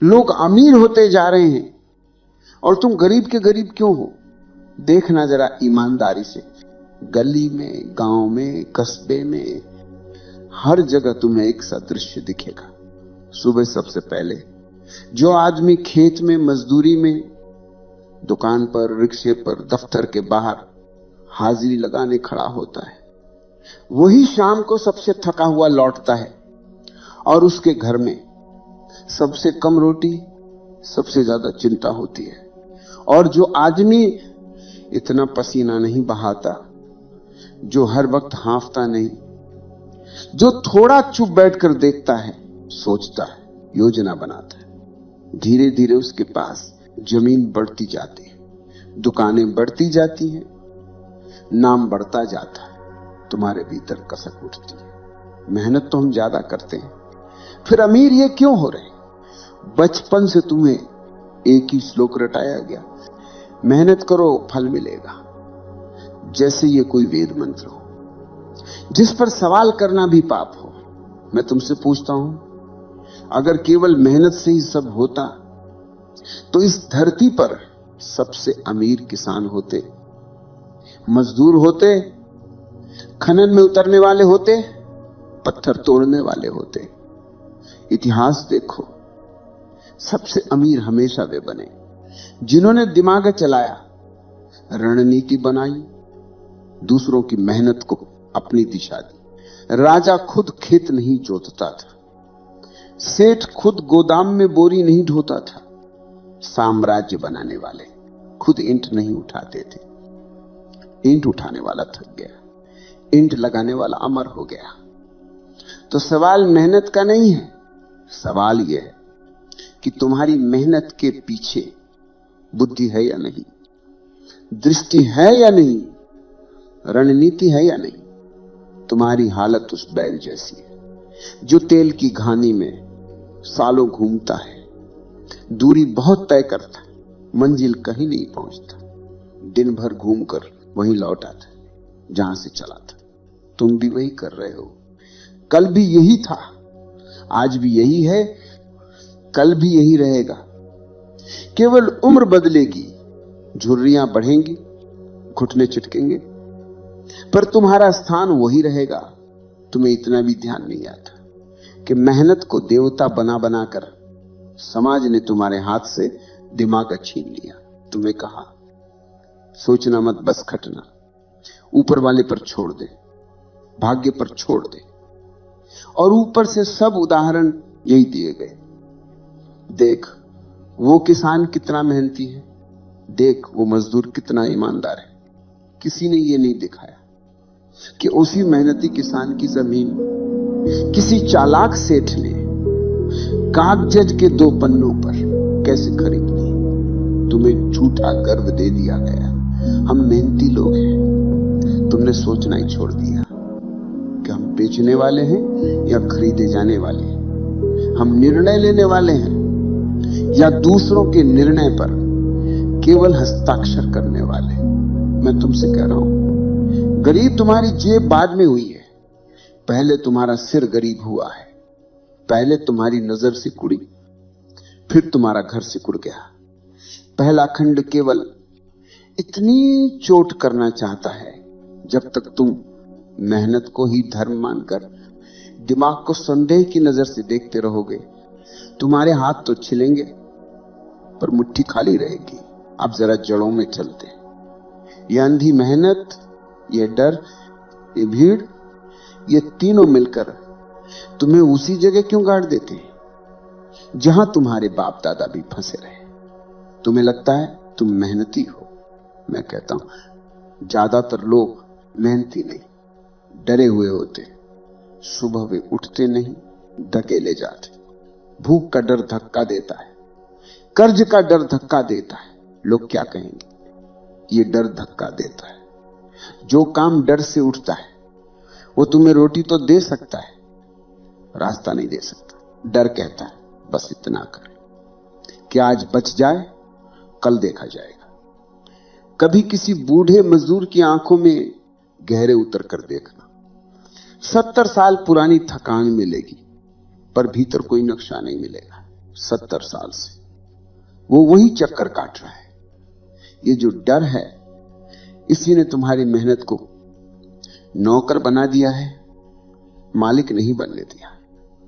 लोग अमीर होते जा रहे हैं और तुम गरीब के गरीब क्यों हो? देखना जरा ईमानदारी से, गली में, गांव में, कस्बे में, हर जगह तुम्हें एक सा दृश्य दिखेगा। सुबह सबसे पहले जो आदमी खेत में, मजदूरी में, दुकान पर, रिक्शे पर, दफ्तर के बाहर हाजिरी लगाने खड़ा होता है, वही शाम को सबसे थका हुआ लौटता है और उसके घर में सबसे कम रोटी, सबसे ज्यादा चिंता होती है। और जो आदमी इतना पसीना नहीं बहाता, जो हर वक्त हांफता नहीं, जो थोड़ा चुप बैठकर देखता है, सोचता है, योजना बनाता है, धीरे धीरे उसके पास जमीन बढ़ती जाती है, दुकानें बढ़ती जाती हैं, नाम बढ़ता जाता है, तुम्हारे भीतर कसक उठती है। मेहनत तो हम ज्यादा करते हैं, फिर अमीर ये क्यों हो रहे? बचपन से तुम्हें एक ही श्लोक रटाया गया, मेहनत करो फल मिलेगा, जैसे ये कोई वेद मंत्र हो जिस पर सवाल करना भी पाप हो। मैं तुमसे पूछता हूं, अगर केवल मेहनत से ही सब होता तो इस धरती पर सबसे अमीर किसान होते, मजदूर होते, खनन में उतरने वाले होते, पत्थर तोड़ने वाले होते। इतिहास देखो, सबसे अमीर हमेशा वे बने जिन्होंने दिमाग चलाया, रणनीति बनाई, दूसरों की मेहनत को अपनी दिशा दी। राजा खुद खेत नहीं जोतता था, सेठ खुद गोदाम में बोरी नहीं ढोता था, साम्राज्य बनाने वाले खुद ईंट नहीं उठाते थे। ईंट उठाने वाला थक गया, ईंट लगाने वाला अमर हो गया। तो सवाल मेहनत का नहीं है, सवाल यह है कि तुम्हारी मेहनत के पीछे बुद्धि है या नहीं, दृष्टि है या नहीं, रणनीति है या नहीं। तुम्हारी हालत उस बैल जैसी है जो तेल की घानी में सालों घूमता है, दूरी बहुत तय करता है, मंजिल कहीं नहीं पहुंचता, दिन भर घूमकर वहीं लौट आता है जहां से चला था। तुम भी वही कर रहे हो, कल भी यही था, आज भी यही है, कल भी यही रहेगा। केवल उम्र बदलेगी, झुर्रियां बढ़ेंगी, घुटने चिटकेंगे, पर तुम्हारा स्थान वही रहेगा। तुम्हें इतना भी ध्यान नहीं आता कि मेहनत को देवता बना बनाकर समाज ने तुम्हारे हाथ से दिमाग छीन लिया। तुम्हें कहा सोचना मत, बस खटना, ऊपर वाले पर छोड़ दे, भाग्य पर छोड़ दे। और ऊपर से सब उदाहरण यही दिए गए। देख वो किसान कितना मेहनती है, देख वो मजदूर कितना ईमानदार है। किसी ने ये नहीं दिखाया कि उसी मेहनती किसान की जमीन किसी चालाक सेठ ने कागज के 2 पन्नों पर कैसे खरीद ली। तुम्हें झूठा गर्व दे दिया गया, हम मेहनती लोग हैं। तुमने सोचना ही छोड़ दिया कि हम बेचने वाले हैं या खरीदे जाने वाले हैं, हम निर्णय लेने वाले हैं या दूसरों के निर्णय पर केवल हस्ताक्षर करने वाले। मैं तुमसे कह रहा हूं, गरीब तुम्हारी जेब बाद में हुई है, पहले तुम्हारा सिर गरीब हुआ है। पहले तुम्हारी नजर सिकुड़ी, फिर तुम्हारा घर सिकुड़ गया। पहला खंड केवल इतनी चोट करना चाहता है, जब तक तुम मेहनत को ही धर्म मानकर दिमाग को संदेह की नजर से देखते रहोगे, तुम्हारे हाथ तो छिलेंगे पर मुट्ठी खाली रहेगी। अब जरा जड़ों में चलते। ये अंधी मेहनत, ये डर, ये भीड़, ये तीनों मिलकर तुम्हें उसी जगह क्यों गाड़ देते हैं जहां तुम्हारे बाप दादा भी फंसे रहे। तुम्हें लगता है तुम मेहनती हो। मैं कहता हूं ज्यादातर लोग मेहनती नहीं, डरे हुए होते। सुबह वे उठते नहीं, धकेले जाते। भूख का डर धक्का देता है, कर्ज का डर धक्का देता है। लोग क्या कहेंगे, ये डर धक्का देता है। जो काम डर से उठता है वो तुम्हें रोटी तो दे सकता है, रास्ता नहीं दे सकता। डर कहता है बस इतना कर कि आज बच जाए, कल देखा जाएगा। कभी किसी बूढ़े मजदूर की आंखों में गहरे उतर कर देखना। 70 साल पुरानी थकान मिलेगी पर भीतर कोई नक्शा नहीं मिलेगा। 70 साल से वो वही चक्कर काट रहा है। ये जो डर है, इसी ने तुम्हारी मेहनत को नौकर बना दिया है, मालिक नहीं बनने दिया।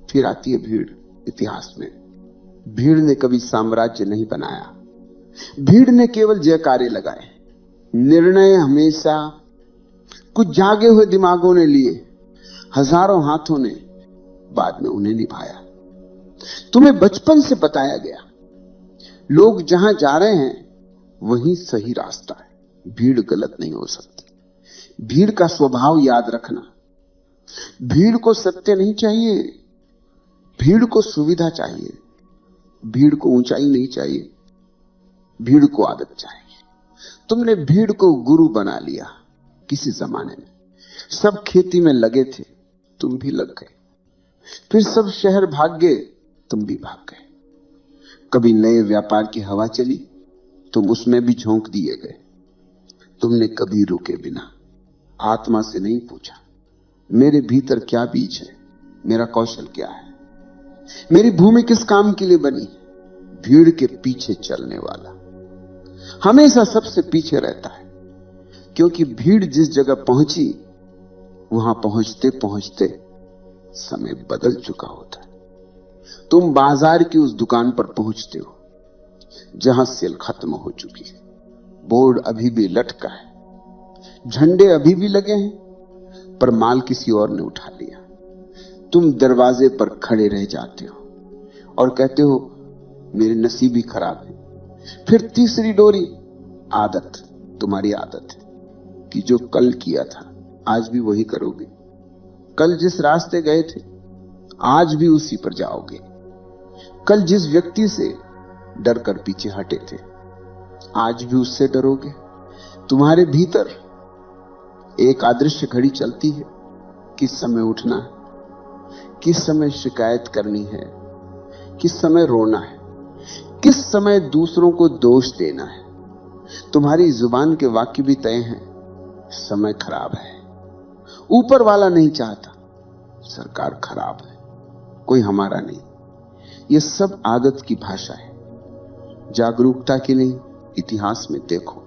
फिर आती है भीड़। इतिहास में भीड़ ने कभी साम्राज्य नहीं बनाया, भीड़ ने केवल जयकारे लगाए। निर्णय हमेशा कुछ जागे हुए दिमागों ने लिए, हजारों हाथों ने बाद में उन्हें निभाया। तुम्हें बचपन से बताया गया, लोग जहां जा रहे हैं वही सही रास्ता है। भीड़ गलत नहीं हो सकती। भीड़ का स्वभाव याद रखना। भीड़ को सत्य नहीं चाहिए, भीड़ को सुविधा चाहिए, भीड़ को ऊंचाई नहीं चाहिए, भीड़ को आदत चाहिए। तुमने भीड़ को गुरु बना लिया। किसी जमाने में सब खेती में लगे थे, तुम भी लग गए। फिर सब शहर भाग गए, तुम भी भाग गए। कभी नए व्यापार की हवा चली, तुम उसमें भी झोंक दिए गए। तुमने कभी रुके बिना आत्मा से नहीं पूछा, मेरे भीतर क्या बीज है, मेरा कौशल क्या है, मेरी भूमि किस काम के लिए बनी। भीड़ के पीछे चलने वाला हमेशा सबसे पीछे रहता है, क्योंकि भीड़ जिस जगह पहुंची वहां पहुंचते पहुंचते समय बदल चुका होता है। तुम बाजार की उस दुकान पर पहुंचते हो जहां सेल खत्म हो चुकी है, बोर्ड अभी भी लटका है, झंडे अभी भी लगे हैं, पर माल किसी और ने उठा लिया। तुम दरवाजे पर खड़े रह जाते हो और कहते हो मेरे नसीब ही खराब है। फिर तीसरी डोरी आदत, तुम्हारी आदत है कि जो कल किया था आज भी वही करोगे। कल जिस रास्ते गए थे आज भी उसी पर जाओगे। कल जिस व्यक्ति से डर कर पीछे हटे थे आज भी उससे डरोगे। तुम्हारे भीतर एक अदृश्य घड़ी चलती है, किस समय उठना है, किस समय शिकायत करनी है, किस समय रोना है, किस समय दूसरों को दोष देना है। तुम्हारी जुबान के वाक्य भी तय हैं, समय खराब है, ऊपर वाला नहीं चाहता, सरकार खराब है, कोई हमारा नहीं। यह सब आदत की भाषा है, जागरूकता की नहीं। इतिहास में देखो,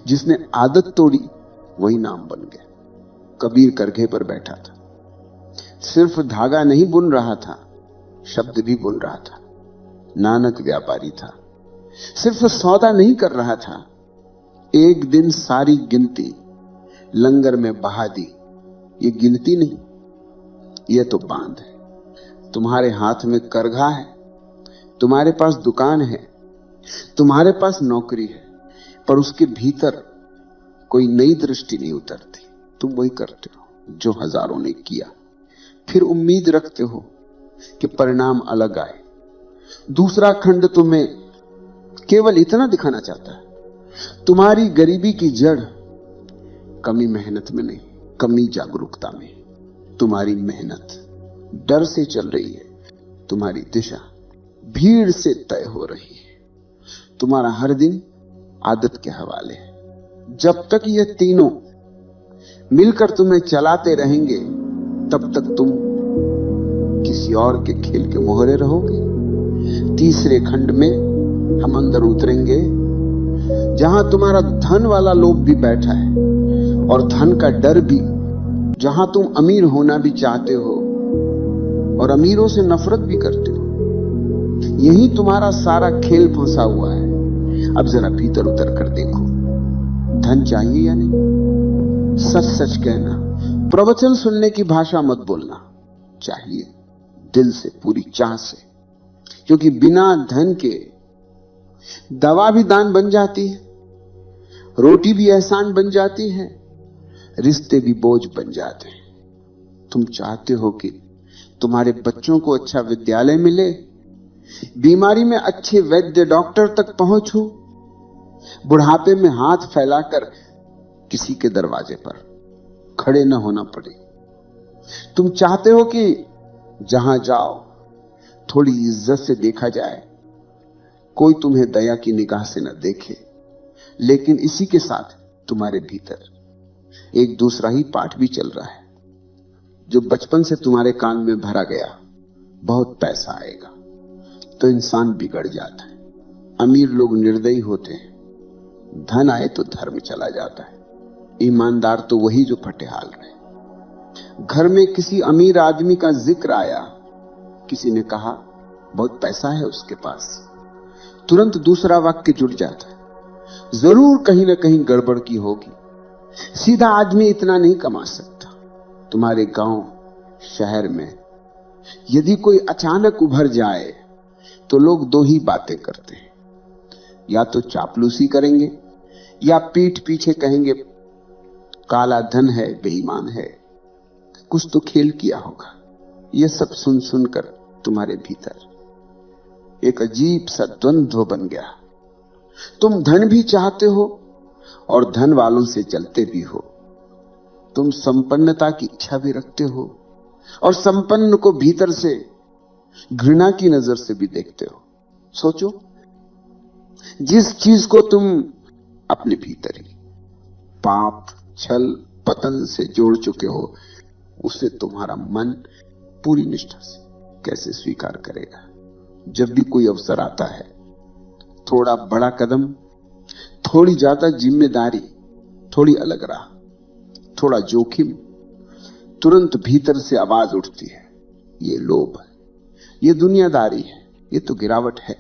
जिसने आदत तोड़ी वही नाम बन गया। कबीर करघे पर बैठा था, सिर्फ धागा नहीं बुन रहा था, शब्द भी बुन रहा था। नानक व्यापारी था, सिर्फ सौदा नहीं कर रहा था, एक दिन सारी गिनती लंगर में बहा दी। ये गिनती नहीं, ये तो बांध है। तुम्हारे हाथ में करघा है, तुम्हारे पास दुकान है, तुम्हारे पास नौकरी है, पर उसके भीतर कोई नई दृष्टि नहीं उतरती। तुम वही करते हो जो हजारों ने किया, फिर उम्मीद रखते हो कि परिणाम अलग आए। दूसरा खंड तुम्हें केवल इतना दिखाना चाहता है, तुम्हारी गरीबी की जड़ कमी मेहनत में नहीं, कमी जागरूकता में। तुम्हारी मेहनत डर से चल रही है, तुम्हारी दिशा भीड़ से तय हो रही है। तुम्हारा हर दिन आदत के हवाले है। जब तक ये तीनों मिलकर तुम्हें चलाते रहेंगे तब तक तुम किसी और के खेल के मोहरे रहोगे। तीसरे खंड में हम अंदर उतरेंगे जहां तुम्हारा धन वाला लोभ भी बैठा है और धन का डर भी, जहां तुम अमीर होना भी चाहते हो और अमीरों से नफरत भी करते हो। यही तुम्हारा सारा खेल फंसा हुआ है। अब जरा भीतर उतर कर देखो, धन चाहिए या नहीं? सच सच कहना, प्रवचन सुनने की भाषा मत बोलना। चाहिए दिल से, पूरी चाह से, क्योंकि बिना धन के दवा भी दान बन जाती है, रोटी भी एहसान बन जाती है, रिश्ते भी बोझ बन जाते हैं। तुम चाहते हो कि तुम्हारे बच्चों को अच्छा विद्यालय मिले, बीमारी में अच्छे वैद्य डॉक्टर तक पहुंच हो, बुढ़ापे में हाथ फैलाकर किसी के दरवाजे पर खड़े न होना पड़े। तुम चाहते हो कि जहां जाओ थोड़ी इज्जत से देखा जाए, कोई तुम्हें दया की निगाह से न देखे। लेकिन इसी के साथ तुम्हारे भीतर एक दूसरा ही पाठ भी चल रहा है, जो बचपन से तुम्हारे कान में भरा गया। बहुत पैसा आएगा तो इंसान बिगड़ जाता है। अमीर लोग निर्दयी होते हैं, धन आए तो धर्म चला जाता है। ईमानदार तो वही जो फटेहाल रहे। घर में किसी अमीर आदमी का जिक्र आया, किसी ने कहा बहुत पैसा है उसके पास, तुरंत दूसरा वाक्य जुड़ जाता है, जरूर कहीं ना कहीं गड़बड़ की होगी, सीधा आदमी इतना नहीं कमा सकता। तुम्हारे गांव शहर में यदि कोई अचानक उभर जाए तो लोग दो ही बातें करते हैं, या तो चापलूसी करेंगे या पीठ पीछे कहेंगे काला धन है, बेईमान है, कुछ तो खेल किया होगा। यह सब सुन सुनकर तुम्हारे भीतर एक अजीब सा द्वंद्व बन गया। तुम धन भी चाहते हो और धन वालों से चलते भी हो। तुम संपन्नता की इच्छा भी रखते हो और संपन्न को भीतर से घृणा की नजर से भी देखते हो। सोचो, जिस चीज को तुम अपने भीतर ही पाप, छल, पतन से जोड़ चुके हो, उसे तुम्हारा मन पूरी निष्ठा से कैसे स्वीकार करेगा। जब भी कोई अवसर आता है, थोड़ा बड़ा कदम, थोड़ी ज्यादा जिम्मेदारी, थोड़ी अलग राह, थोड़ा जोखिम, तुरंत भीतर से आवाज उठती है, ये लोभ है, ये दुनियादारी है, ये तो गिरावट है,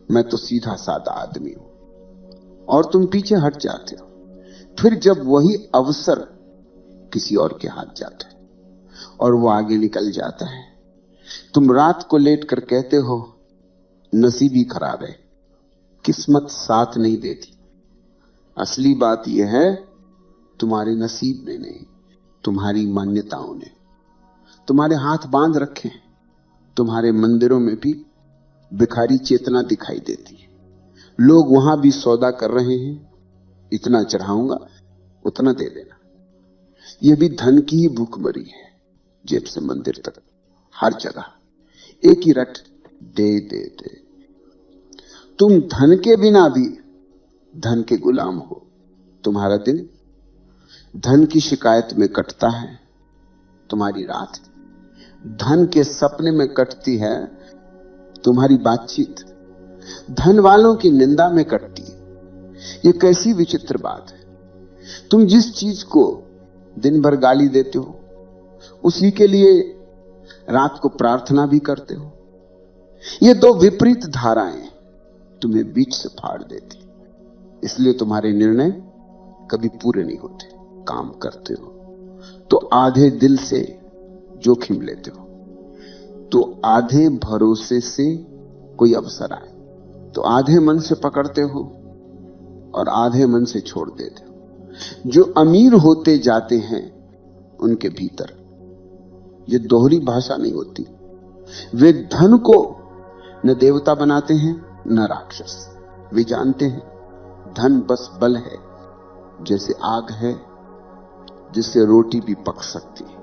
मैं तो सीधा साधा आदमी हूं। और तुम पीछे हट जाते हो। फिर जब वही अवसर किसी और के हाथ जाता है और वो आगे निकल जाता है, तुम रात को लेट कर कहते हो नसीब ही खराब है, किस्मत साथ नहीं देती। असली बात यह है, तुम्हारे नसीब ने नहीं, तुम्हारी मान्यताओं ने तुम्हारे हाथ बांध रखे हैं। तुम्हारे मंदिरों में भी भिखारी चेतना दिखाई देती है। लोग वहां भी सौदा कर रहे हैं, इतना चढ़ाऊंगा उतना दे देना। यह भी धन की ही भूखमरी है। जेब से मंदिर तक हर जगह एक ही रट, दे दे दे। तुम धन के बिना भी धन के गुलाम हो। तुम्हारा दिन धन की शिकायत में कटता है, तुम्हारी रात धन के सपने में कटती है, तुम्हारी बातचीत धन वालों की निंदा में कटती है। यह कैसी विचित्र बात है। तुम जिस चीज को दिन भर गाली देते हो, उसी के लिए रात को प्रार्थना भी करते हो। ये दो विपरीत धाराएं तुम्हें बीच से फाड़ देती, इसलिए तुम्हारे निर्णय कभी पूरे नहीं होते। काम करते हो तो आधे दिल से जोखिम लेते हो, तो आधे भरोसे से कोई अवसर आए तो आधे मन से पकड़ते हो और आधे मन से छोड़ देते हो। जो अमीर होते जाते हैं उनके भीतर ये दोहरी भाषा नहीं होती। वे धन को न देवता बनाते हैं न राक्षस। वे जानते हैं धन बस बल है, जैसे आग है जिससे रोटी भी पक सकती है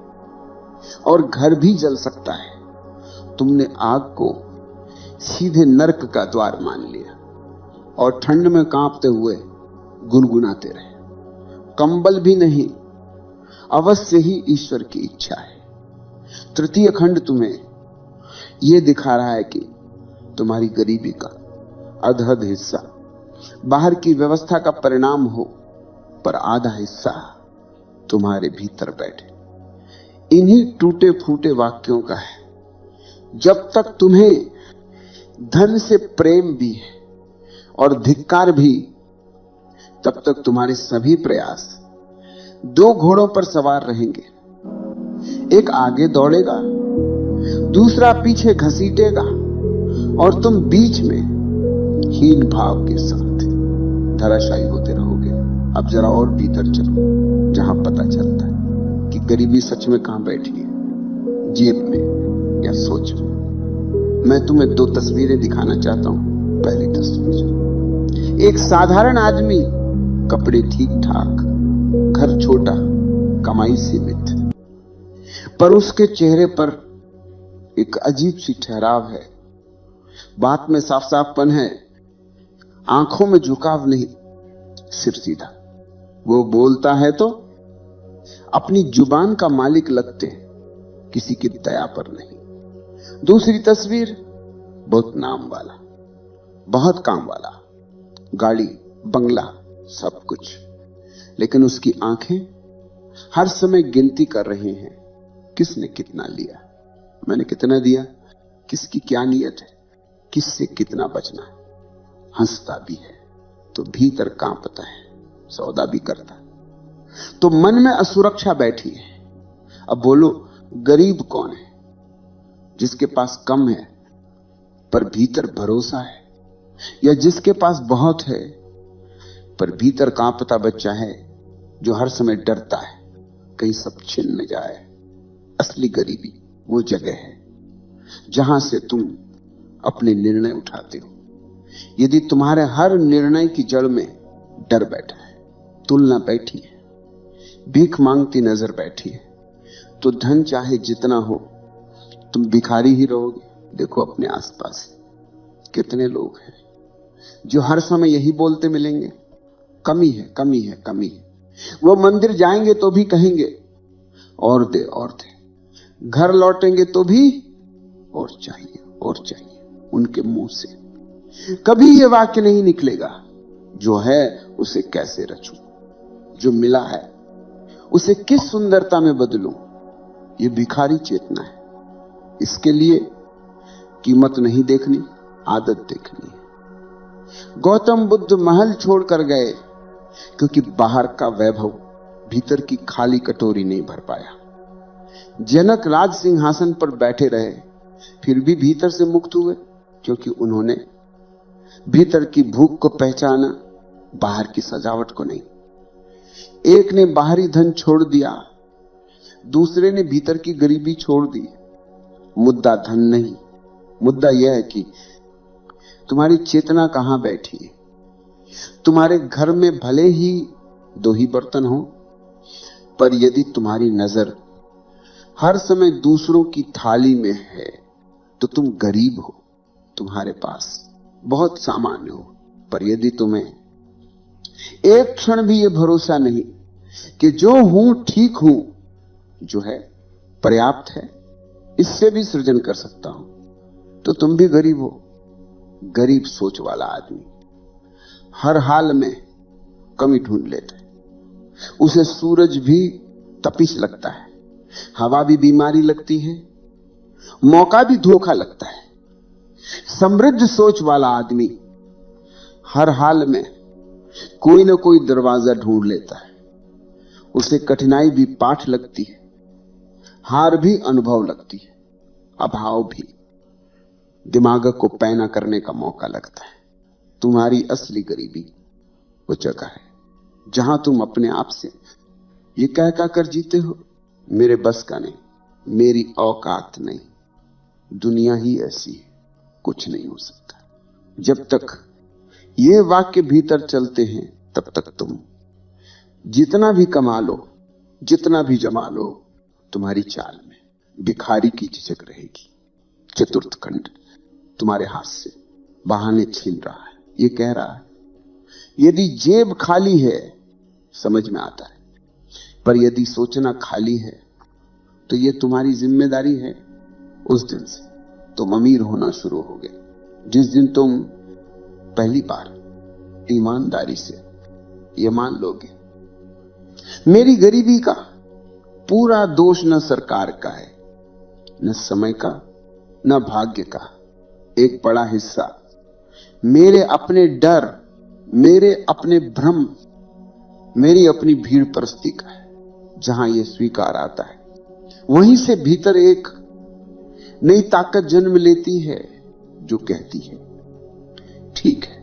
और घर भी जल सकता है। तुमने आग को सीधे नरक का द्वार मान लिया और ठंड में कांपते हुए गुनगुनाते रहे। कंबल भी नहीं, अवश्य ही ईश्वर की इच्छा है। तृतीय खंड तुम्हें यह दिखा रहा है कि तुम्हारी गरीबी का अधहद हिस्सा बाहर की व्यवस्था का परिणाम हो, पर आधा हिस्सा तुम्हारे भीतर बैठे इन्हीं टूटे फूटे वाक्यों का है। जब तक तुम्हें धन से प्रेम भी है और धिक्कार भी, तब तक तुम्हारे सभी प्रयास दो घोड़ों पर सवार रहेंगे। एक आगे दौड़ेगा, दूसरा पीछे घसीटेगा और तुम बीच में हीन भाव के साथ धराशायी होते रहोगे। अब जरा और भीतर चलो, जहां पता चलता है कि गरीबी सच में कहां बैठी है, जेब में या सोच में। मैं तुम्हें दो तस्वीरें दिखाना चाहता हूं। पहली तस्वीर, एक साधारण आदमी, कपड़े ठीक ठाक, घर छोटा, कमाई सीमित, पर उसके चेहरे पर एक अजीब सी ठहराव है। बात में साफ साफपन है, आंखों में झुकाव नहीं, सिर सीधा। वो बोलता है तो अपनी जुबान का मालिक लगते हैं, किसी की दया पर नहीं। दूसरी तस्वीर, बहुत नाम वाला, बहुत काम वाला, गाड़ी, बंगला, सब कुछ, लेकिन उसकी आंखें हर समय गिनती कर रही हैं, किसने कितना लिया, मैंने कितना दिया, किसकी क्या नियत है, किससे कितना बचना है। हंसता भी है तो भीतर कांपता है, सौदा भी करता है, तो मन में असुरक्षा बैठी है। अब बोलो, गरीब कौन है? जिसके पास कम है पर भीतर भरोसा है, या जिसके पास बहुत है पर भीतर कांपता बच्चा है, जो हर समय डरता है कहीं सब छिन न जाए। असली गरीबी वो जगह है जहां से तुम अपने निर्णय उठाते हो। यदि तुम्हारे हर निर्णय की जड़ में डर बैठा है, तुलना बैठी है, भीख मांगती नजर बैठी है, तो धन चाहे जितना हो तुम भिखारी ही रहोगे। देखो अपने आसपास कितने लोग हैं जो हर समय यही बोलते मिलेंगे, कमी है, कमी है, कमी है। वो मंदिर जाएंगे तो भी कहेंगे और दे, और दे। घर लौटेंगे तो भी और चाहिए, और चाहिए। उनके मुंह से कभी ये वाक्य नहीं निकलेगा, जो है उसे कैसे रचूं, जो मिला है उसे किस सुंदरता में बदलूं। ये भिखारी चेतना है। इसके लिए कीमत नहीं देखनी, आदत देखनी है। गौतम बुद्ध महल छोड़कर गए क्योंकि बाहर का वैभव भीतर की खाली कटोरी नहीं भर पाया। जनक राज सिंहासन पर बैठे रहे, फिर भी भीतर से मुक्त हुए क्योंकि उन्होंने भीतर की भूख को पहचाना, बाहर की सजावट को नहीं। एक ने बाहरी धन छोड़ दिया, दूसरे ने भीतर की गरीबी छोड़ दी। मुद्दा धन नहीं, मुद्दा यह है कि तुम्हारी चेतना कहां बैठी है। तुम्हारे घर में भले ही 2 ही बर्तन हो, पर यदि तुम्हारी नजर हर समय दूसरों की थाली में है तो तुम गरीब हो। तुम्हारे पास बहुत सामान्य हो, पर यदि तुम्हें एक क्षण भी यह भरोसा नहीं कि जो हूं ठीक हूं, जो है पर्याप्त है, इससे भी सृजन कर सकता हूं, तो तुम भी गरीब हो। गरीब सोच वाला आदमी हर हाल में कमी ढूंढ लेता है। उसे सूरज भी तपिश लगता है, हवा भी बीमारी लगती है, मौका भी धोखा लगता है। समृद्ध सोच वाला आदमी हर हाल में कोई ना कोई दरवाजा ढूंढ लेता है। उसे कठिनाई भी पाठ लगती है, हार भी अनुभव लगती है, अभाव भी दिमाग को पैना करने का मौका लगता है। तुम्हारी असली गरीबी वो जगह है जहां तुम अपने आप से ये कह कर जीते हो, मेरे बस का नहीं, मेरी औकात नहीं, दुनिया ही ऐसी है, कुछ नहीं हो सकता। जब तक ये वाक्य भीतर चलते हैं, तब तक तुम जितना भी कमा लो, जितना भी जमा लो, तुम्हारी चाल में भिखारी की झिझक रहेगी। चतुर्थ खंड तुम्हारे हाथ से बहाने छीन रहा है। ये कह रहा है यदि जेब खाली है समझ में आता है, पर यदि सोचना खाली है तो ये तुम्हारी जिम्मेदारी है। उस दिन से तुम अमीर होना शुरू हो गए, जिस दिन तुम पहली बार ईमानदारी से ये मान लोगे मेरी गरीबी का पूरा दोष न सरकार का है, न समय का, न भाग्य का। एक बड़ा हिस्सा मेरे अपने डर, मेरे अपने भ्रम, मेरी अपनी भीड़ परस्ती का है। जहां यह स्वीकार आता है, वहीं से भीतर एक नई ताकत जन्म लेती है जो कहती है ठीक है,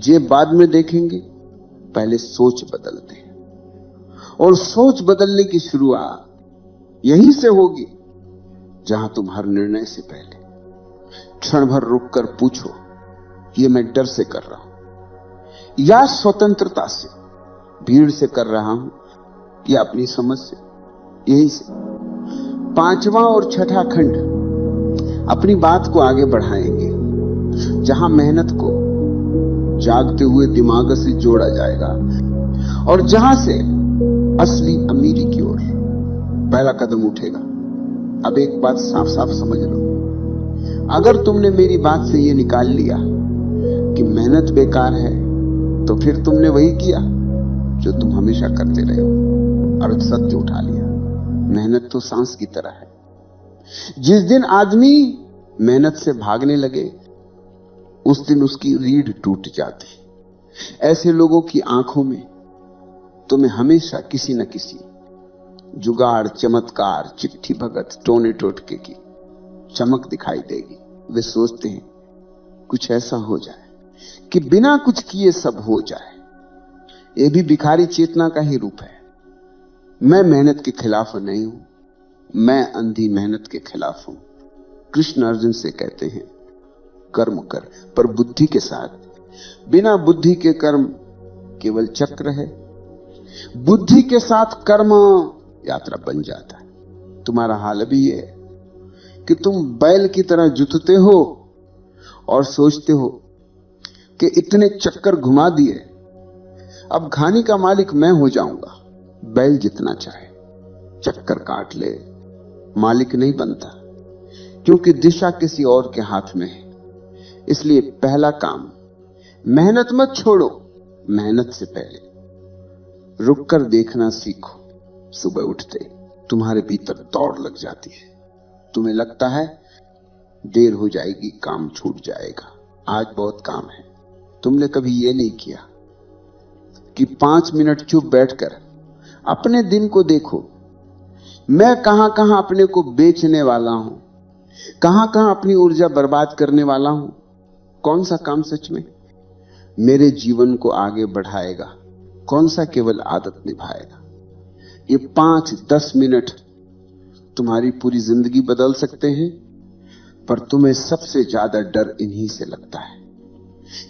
ये बाद में देखेंगे, पहले सोच बदलते हैं। और सोच बदलने की शुरुआत यहीं से होगी जहां तुम हर निर्णय से पहले क्षण भर रुककर पूछो, ये मैं डर से कर रहा हूं या स्वतंत्रता से, भीड़ से कर रहा हूं या अपनी समझ से। यही से 5वां और 6ठा खंड अपनी बात को आगे बढ़ाएंगे, जहां मेहनत को जागते हुए दिमाग से जोड़ा जाएगा और जहां से असली अमीरी की ओर पहला कदम उठेगा। अब एक बात साफ साफ समझ लो, अगर तुमने मेरी बात से ये निकाल लिया कि मेहनत बेकार है, तो फिर तुमने वही किया जो तुम हमेशा करते रहे हो और सत्य उठा लिया। मेहनत तो सांस की तरह है। जिस दिन आदमी मेहनत से भागने लगे, उस दिन उसकी रीढ़ टूट जाती। ऐसे लोगों की आंखों में तुम्हें हमेशा किसी न किसी जुगाड़, चमत्कार, चिट्ठी भगत, टोने टोटके की चमक दिखाई देगी। वे सोचते हैं कुछ ऐसा हो जाए कि बिना कुछ किए सब हो जाए। यह भी भिखारी चेतना का ही रूप है। मैं मेहनत के खिलाफ नहीं हूं, मैं अंधी मेहनत के खिलाफ हूं। कृष्ण अर्जुन से कहते हैं कर्म कर, पर बुद्धि के साथ। बिना बुद्धि के कर्म केवल चक्र है, बुद्धि के साथ कर्म यात्रा बन जाता है। तुम्हारा हाल अभी ये है कि तुम बैल की तरह जुतते हो और सोचते हो कि इतने चक्कर घुमा दिए, अब घानी का मालिक मैं हो जाऊंगा। बैल जितना चाहे चक्कर काट ले, मालिक नहीं बनता, क्योंकि दिशा किसी और के हाथ में है। इसलिए पहला काम, मेहनत मत छोड़ो। मेहनत से पहले रुक कर देखना सीखो। सुबह उठते तुम्हारे भीतर दौड़ लग जाती है। तुम्हें लगता है देर हो जाएगी, काम छूट जाएगा, आज बहुत काम है। तुमने कभी यह नहीं किया कि 5 मिनट चुप बैठकर अपने दिन को देखो। मैं कहां कहां अपने को बेचने वाला हूं, कहां कहां अपनी ऊर्जा बर्बाद करने वाला हूं। कौन सा काम सच में मेरे जीवन को आगे बढ़ाएगा, कौन सा केवल आदत निभाएगा। ये 5-10 मिनट तुम्हारी पूरी जिंदगी बदल सकते हैं। पर तुम्हें सबसे ज्यादा डर इन्हीं से लगता है,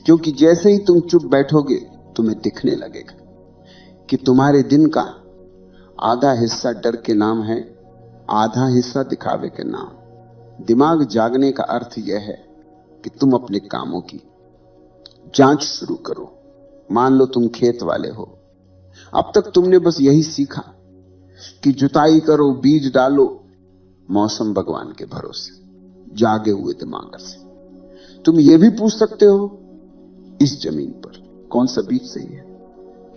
क्योंकि जैसे ही तुम चुप बैठोगे तुम्हें दिखने लगेगा कि तुम्हारे दिन का आधा हिस्सा डर के नाम है, आधा हिस्सा दिखावे के नाम। दिमाग जागने का अर्थ यह है कि तुम अपने कामों की जांच शुरू करो। मान लो तुम खेत वाले हो, अब तक तुमने बस यही सीखा कि जुताई करो, बीज डालो, मौसम भगवान के भरोसे। जागे हुए दिमाग से तुम ये भी पूछ सकते हो इस जमीन पर कौन सा बीज सही है,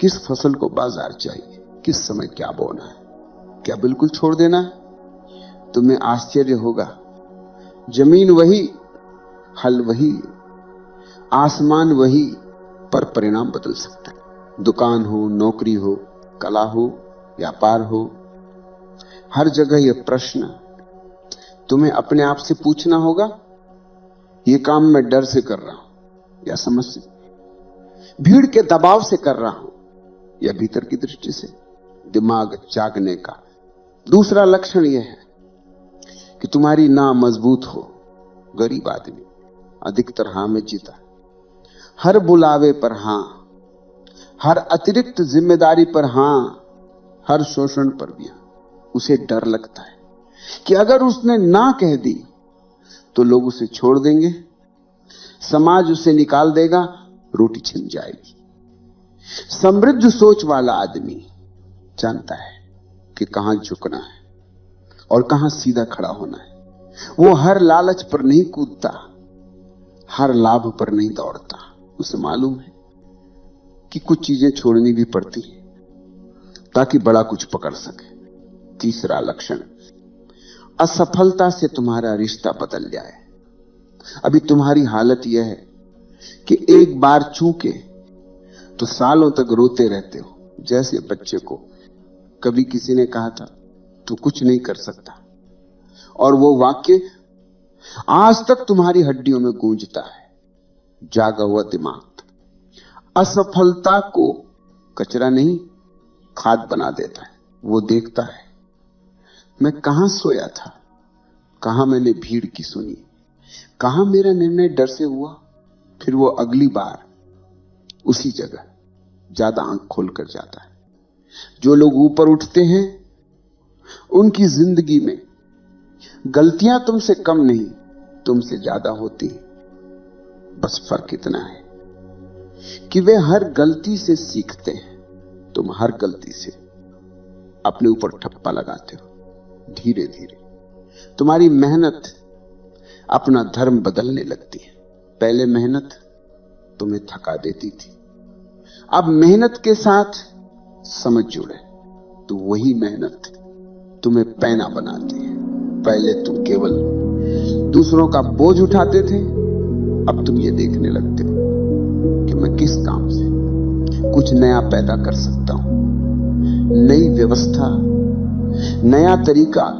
किस फसल को बाजार चाहिए, किस समय क्या बोना है, क्या बिल्कुल छोड़ देना है। तुम्हें आश्चर्य होगा, जमीन वही, हल वही, आसमान वही, पर परिणाम बदल सकता है। दुकान हो, नौकरी हो, कला हो, व्यापार हो, हर जगह यह प्रश्न तुम्हें अपने आप से पूछना होगा, यह काम मैं डर से कर रहा हूं या समझ से, भीड़ के दबाव से कर रहा हूं या भीतर की दृष्टि से। दिमाग जागने का दूसरा लक्षण यह है कि तुम्हारी ना मजबूत हो। गरीब आदमी अधिकतर हां में जीता, हर बुलावे पर हां, हर अतिरिक्त जिम्मेदारी पर हां, हर शोषण पर भी हां। उसे डर लगता है कि अगर उसने ना कह दी तो लोग उसे छोड़ देंगे, समाज उसे निकाल देगा, रोटी छिन जाएगी। समृद्ध सोच वाला आदमी जानता है कि कहां झुकना है और कहां सीधा खड़ा होना है। वो हर लालच पर नहीं कूदता, हर लाभ पर नहीं दौड़ता। उसे मालूम है कि कुछ चीजें छोड़नी भी पड़ती है ताकि बड़ा कुछ पकड़ सके। तीसरा लक्षण, असफलता से तुम्हारा रिश्ता बदल जाए। अभी तुम्हारी हालत यह है कि एक बार चूके तो सालों तक रोते रहते हो। जैसे बच्चे को कभी किसी ने कहा था तू कुछ नहीं कर सकता, और वो वाक्य आज तक तुम्हारी हड्डियों में गूंजता है। जागा हुआ दिमाग असफलता को कचरा नहीं, खाद बना देता है। वो देखता है मैं कहां सोया था, कहां मैंने भीड़ की सुनी, कहां मेरा निर्णय डर से हुआ। फिर वो अगली बार उसी जगह ज्यादा आंख खोलकर जाता है। जो लोग ऊपर उठते हैं उनकी जिंदगी में गलतियां तुमसे कम नहीं, तुमसे ज्यादा होती हैं। बस फर्क इतना है कि वे हर गलती से सीखते हैं, तुम हर गलती से अपने ऊपर ठप्पा लगाते हो। धीरे धीरे तुम्हारी मेहनत अपना धर्म बदलने लगती है। पहले मेहनत तुम्हें थका देती थी, अब मेहनत के साथ समझ जुड़े तो वही मेहनत तुम्हें पैना बनाती है। पहले तुम केवल दूसरों का बोझ उठाते थे, अब तुम ये देखने लगते हो कि मैं किस काम से कुछ नया पैदा कर सकता हूं। नई व्यवस्था, नया तरीका,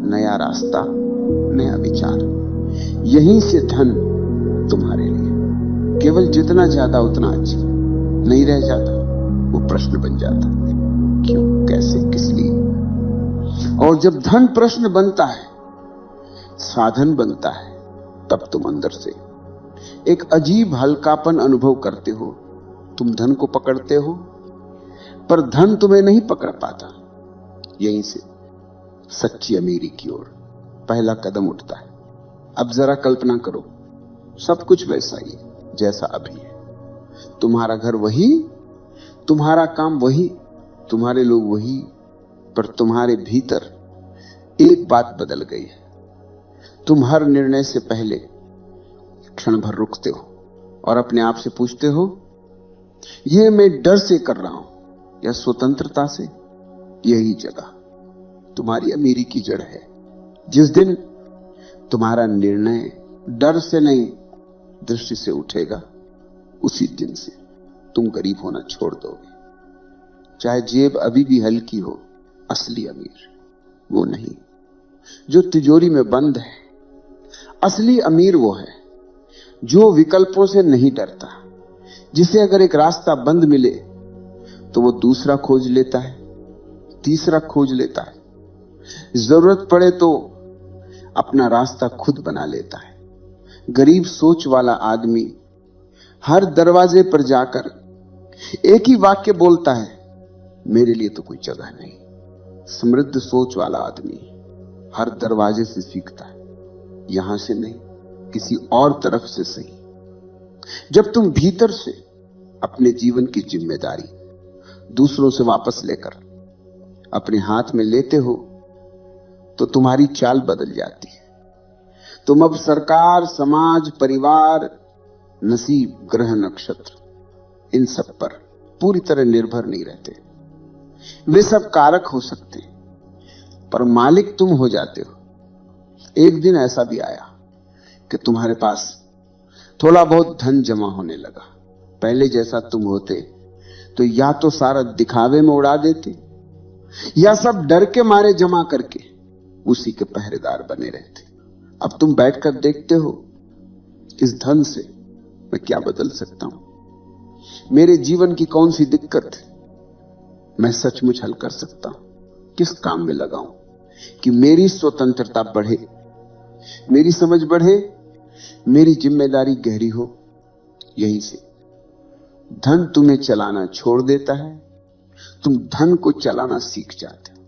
नया रास्ता, नया विचार, यहीं से धन तुम्हारे लिए केवल जितना ज्यादा उतना अच्छा नहीं रह जाता, वो प्रश्न बन जाता। क्यों, कैसे, किस लिए? और जब धन प्रश्न बनता है, साधन बनता है, तब तुम अंदर से एक अजीब हल्कापन अनुभव करते हो। तुम धन को पकड़ते हो पर धन तुम्हें नहीं पकड़ पाता। यहीं से सच्ची अमीरी की ओर पहला कदम उठता है। अब जरा कल्पना करो, सब कुछ वैसा ही है जैसा अभी है। तुम्हारा घर वही, तुम्हारा काम वही, तुम्हारे लोग वही, पर तुम्हारे भीतर एक बात बदल गई है। तुम हर निर्णय से पहले क्षण भर रुकते हो और अपने आप से पूछते हो, यह मैं डर से कर रहा हूं या स्वतंत्रता से? यही जगह तुम्हारी अमीरी की जड़ है। जिस दिन तुम्हारा निर्णय डर से नहीं, दृष्टि से उठेगा, उसी दिन से तुम गरीब होना छोड़ दोगे। चाहे जेब अभी भी हल्की हो, असली अमीर वो नहीं जो तिजोरी में बंद है। असली अमीर वो है जो विकल्पों से नहीं डरता, जिसे अगर एक रास्ता बंद मिले तो वो दूसरा खोज लेता है, तीसरा खोज लेता है, जरूरत पड़े तो अपना रास्ता खुद बना लेता है। गरीब सोच वाला आदमी हर दरवाजे पर जाकर एक ही वाक्य बोलता है, मेरे लिए तो कोई जगह नहीं। समृद्ध सोच वाला आदमी हर दरवाजे से सीखता है, यहां से नहीं, किसी और तरफ से सही। जब तुम भीतर से अपने जीवन की जिम्मेदारी दूसरों से वापस लेकर अपने हाथ में लेते हो तो तुम्हारी चाल बदल जाती है। तुम अब सरकार, समाज, परिवार, नसीब, ग्रह, नक्षत्र, इन सब पर पूरी तरह निर्भर नहीं रहते। वे सब कारक हो सकते पर मालिक तुम हो जाते हो। एक दिन ऐसा भी आया कि तुम्हारे पास थोड़ा बहुत धन जमा होने लगा। पहले जैसा तुम होते तो या तो सारा दिखावे में उड़ा देते या सब डर के मारे जमा करके उसी के पहरेदार बने रहते। अब तुम बैठकर देखते हो, इस धन से मैं क्या बदल सकता हूं, मेरे जीवन की कौन सी दिक्कत मैं सचमुच हल कर सकता हूं, किस काम में लगाऊं कि मेरी स्वतंत्रता बढ़े, मेरी समझ बढ़े, मेरी जिम्मेदारी गहरी हो। यहीं से धन तुम्हें चलाना छोड़ देता है, तुम धन को चलाना सीख जाते हो।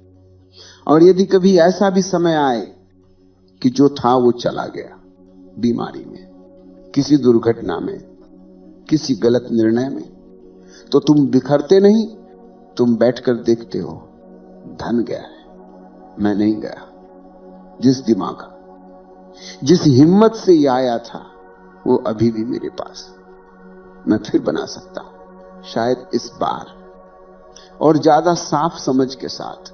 और यदि कभी ऐसा भी समय आए कि जो था वो चला गया, बीमारी में, किसी दुर्घटना में, किसी गलत निर्णय में, तो तुम बिखरते नहीं, तुम बैठकर देखते हो, धन गया है, मैं नहीं गया। जिस दिमाग, जिस हिम्मत से ये आया था वो अभी भी मेरे पास, मैं फिर बना सकता हूं, शायद इस बार और ज्यादा साफ समझ के साथ।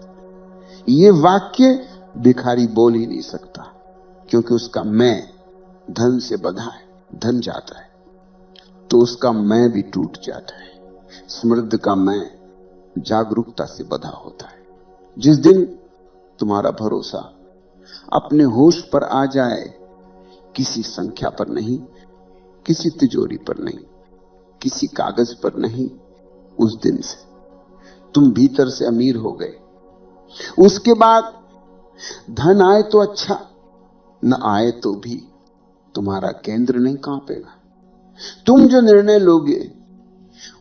ये वाक्य भिखारी बोल ही नहीं सकता, क्योंकि उसका मैं धन से बंधा है। धन जाता है तो उसका मैं भी टूट जाता है। समृद्ध का मैं जागरूकता से बंधा होता है। जिस दिन तुम्हारा भरोसा अपने होश पर आ जाए, किसी संख्या पर नहीं, किसी तिजोरी पर नहीं, किसी कागज पर नहीं, उस दिन से तुम भीतर से अमीर हो गए। उसके बाद धन आए तो अच्छा, न आए तो भी तुम्हारा केंद्र नहीं कांपेगा। तुम जो निर्णय लोगे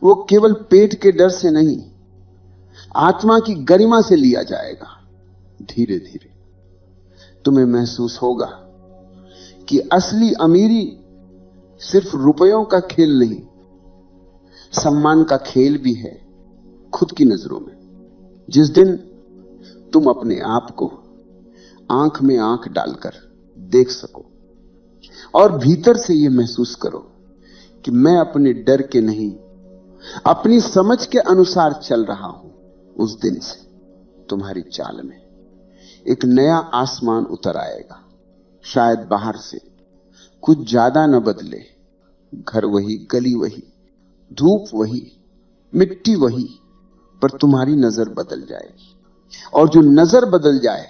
वो केवल पेट के डर से नहीं, आत्मा की गरिमा से लिया जाएगा। धीरे धीरे तुम्हें महसूस होगा कि असली अमीरी सिर्फ रुपयों का खेल नहीं, सम्मान का खेल भी है, खुद की नजरों में। जिस दिन तुम अपने आप को आंख में आंख डालकर देख सको और भीतर से ये महसूस करो कि मैं अपने डर के नहीं, अपनी समझ के अनुसार चल रहा हूं। उस दिन से तुम्हारी चाल में एक नया आसमान उतर आएगा। शायद बाहर से कुछ ज्यादा न बदले, घर वही, गली वही, धूप वही, मिट्टी वही, पर तुम्हारी नजर बदल जाएगी। और जो नजर बदल जाए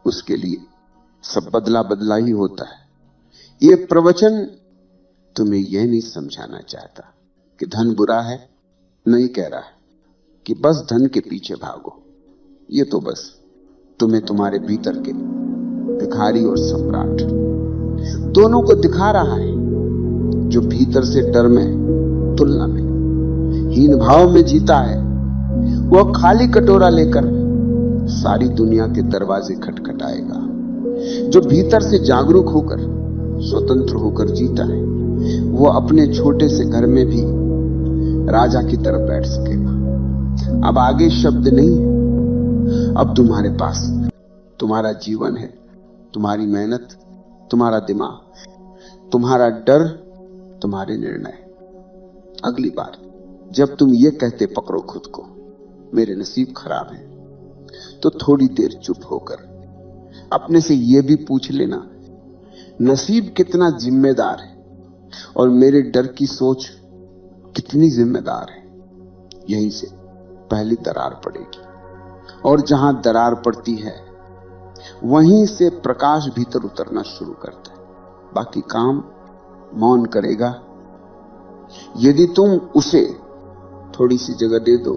उसके लिए सब बदला बदला ही होता है। ये प्रवचन तुम्हें यह नहीं समझाना चाहता कि धन बुरा है, नहीं कह रहा है कि बस धन के पीछे भागो। ये तो बस तुम्हें तुम्हारे भीतर के भिखारी और सम्राट दोनों को दिखा रहा है। जो भीतर से डर में, तुलना में, हीन भाव में जीता है, वह खाली कटोरा लेकर सारी दुनिया के दरवाजे खटखटाएगा। जो भीतर से जागरूक होकर, स्वतंत्र होकर जीता है, वो अपने छोटे से घर में भी राजा की तरफ बैठ सकेगा। अब आगे शब्द नहीं है, अब तुम्हारे पास तुम्हारा जीवन है, तुम्हारी मेहनत, तुम्हारा दिमाग, तुम्हारा डर, तुम्हारे निर्णय। अगली बार जब तुम ये कहते पकड़ो खुद को, मेरे नसीब खराब है, तो थोड़ी देर चुप होकर अपने से यह भी पूछ लेना, नसीब कितना जिम्मेदार है और मेरे डर की सोच कितनी जिम्मेदार है। यहीं से पहली दरार पड़ेगी, और जहां दरार पड़ती है वहीं से प्रकाश भीतर उतरना शुरू करता है। बाकी काम मौन करेगा, यदि तुम उसे थोड़ी सी जगह दे दो।